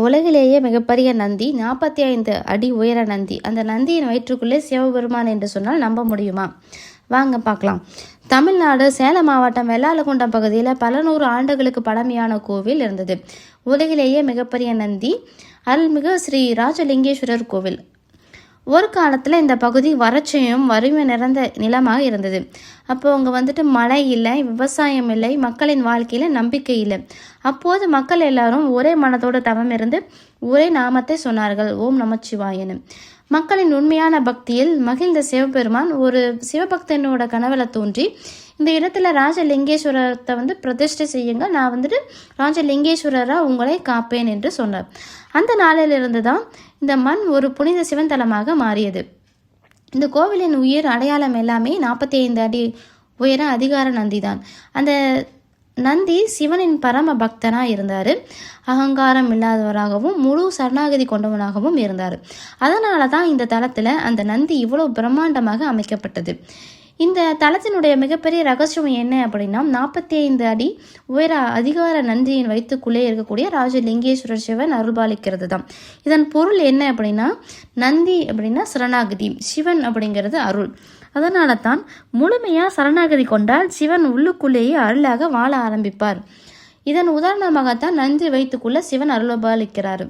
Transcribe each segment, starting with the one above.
உலகிலேயே மிகப்பெரிய நந்தி 45 அடி உயர நந்தி. அந்த நந்தியின் வயிற்றுக்குள்ளே சிவபெருமான் என்று சொன்னால் நம்ப முடியுமா? வாங்க பார்க்கலாம். தமிழ்நாடு சேலம் மாவட்டம் வெள்ளாளகுண்டம் பகுதியில் பல நூறு ஆண்டுகளுக்கு பழமையான கோவில் இருந்தது. உலகிலேயே மிகப்பெரிய நந்தி அருள்மிகு ஸ்ரீ ராஜலிங்கேஸ்வரர் கோவில். ஒரு காலத்தில் இந்த பகுதி வறட்சியும் வறுமை நிறைந்த நிலமாக இருந்தது. அப்போ அங்கே மழை இல்லை, விவசாயம் இல்லை, மக்களின் வாழ்க்கையில் நம்பிக்கை இல்லை. அப்போது மக்கள் எல்லாரும் ஒரே மனத்தோடு தவம் இருந்து ஒரே நாமத்தை சொன்னார்கள், ஓம் நமச்சிவாயனு. மக்களின் உண்மையான பக்தியில் மகிழ்ந்த சிவபெருமான் ஒரு சிவபக்தனோட கனவுல தோன்றி, இந்த இடத்துல ராஜலிங்கேஸ்வரத்தை பிரதிஷ்டை செய்யுங்க, நான் ராஜலிங்கேஸ்வரராக உங்களை காப்பேன் என்று சொன்னார். அந்த நாளிலிருந்து தான் இந்த மண் ஒரு புனித சிவன் தலமாக மாறியது. இந்த கோவிலின் உயிர் அடையாளம் எல்லாமே 45 அடி உயர அதிகார நந்தி தான். அந்த நந்தி சிவனின் பரம பக்தனாக இருந்தார். அகங்காரம் இல்லாதவராகவும் முழு சரணாகதி கொண்டவனாகவும் இருந்தார். அதனால தான் இந்த தலத்தில் அந்த நந்தி இவ்வளோ பிரம்மாண்டமாக அமைக்கப்பட்டது. இந்த தலத்தினுடைய மிகப்பெரிய ரகசியம் என்ன அப்படின்னா, 45 அடி உயர அதிகார நந்தியின் வயிற்றுக்குள்ளே இருக்கக்கூடிய ராஜலிங்கேஸ்வரர் சிவன் அருள்பாலிக்கிறது தான். இதன் பொருள் என்ன அப்படின்னா, நந்தி அப்படின்னா சரணாகதி, சிவன் அப்படிங்கிறது அருள். அதனால தான் முழுமையாக சரணாகதி கொண்டால் சிவன் உள்ளுக்குள்ளேயே அருளாக வாழ ஆரம்பிப்பார். இதன் உதாரணமாகத்தான் நந்தி வயிற்றுக்குள்ள சிவன் அருள்பாலிக்கிறார்.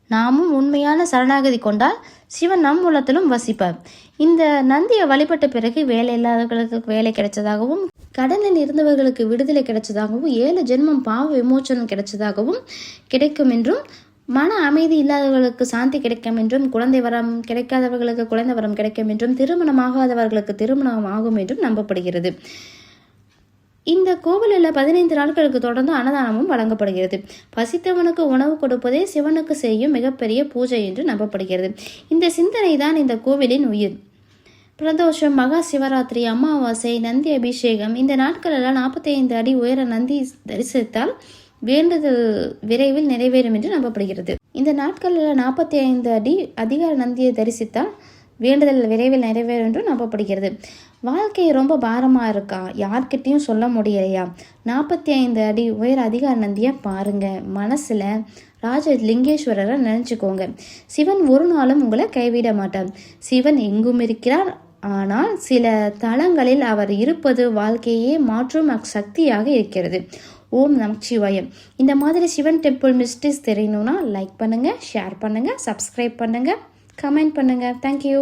நாமும் உண்மையான சரணாகதி கொண்டால் சிவன் நம் உள்ளத்திலும் வசிப்பார். இந்த நந்தியை வழிபட்ட பிறகு வேலை இல்லாதவர்களுக்கு வேலை கிடைச்சதாகவும், கடனில் இருந்தவர்களுக்கு விடுதலை கிடைச்சதாகவும், 7 ஜென்மம் பாவ விமோச்சனம் கிடைச்சதாகவும் கிடைக்கும் என்றும், மன அமைதி இல்லாதவர்களுக்கு சாந்தி கிடைக்கும் என்றும், குழந்தை வரம் கிடைக்காதவர்களுக்கு குழந்தை வரம் கிடைக்கும் என்றும், திருமணமாகாதவர்களுக்கு திருமணம் ஆகும் என்றும் நம்பப்படுகிறது. இந்த கோவிலில் 15 நாட்களுக்கு தொடர்ந்து அன்னதானமும் வழங்கப்படுகிறது. பசித்தவனுக்கு உணவு கொடுப்பதே சிவனுக்கு செய்யும் மிகப்பெரிய பூஜை என்று நம்பப்படுகிறது. இந்த சிந்தனை தான் இந்த கோவிலின் உயிர். பிரதோஷம், மகா சிவராத்திரி, அமாவாசை, நந்தி அபிஷேகம், இந்த நாட்களெல்லாம் 45 அடி உயர நந்தி தரிசித்தால் வேண்டுதல் விரைவில் நிறைவேறும் என்று நம்பப்படுகிறது. இந்த நாட்களில் 45 அடி அதிகார நந்தியை தரிசித்தால் வேண்டுதல் விரைவில் நிறைவேறும் என்று நம்பப்படுகிறது. வாழ்க்கை ரொம்ப பாரமாக இருக்கா, யார்கிட்டையும் சொல்ல முடியலையா, 45 அடி உயர அதிகார நந்தியை பாருங்க, மனசில் ராஜலிங்கேஸ்வரரை நினச்சிக்கோங்க. சிவன் ஒரு நாளும் உங்களை கைவிட மாட்டார். சிவன் எங்கும் இருக்கிறார். ஆனால் சில தலங்களில் அவர் இருப்பது வாழ்க்கையே மாற்றும் சக்தியாக இருக்கிறது. ஓம் நமச்சிவாயம். இந்த மாதிரி சிவன் டெம்பிள் மிஸ்ட்ரிஸ் தெரியணும்னா லைக் பண்ணுங்கள், ஷேர் பண்ணுங்கள், சப்ஸ்கிரைப் பண்ணுங்கள், கமெண்ட் பண்ணுங்கள். தேங்க்யூ.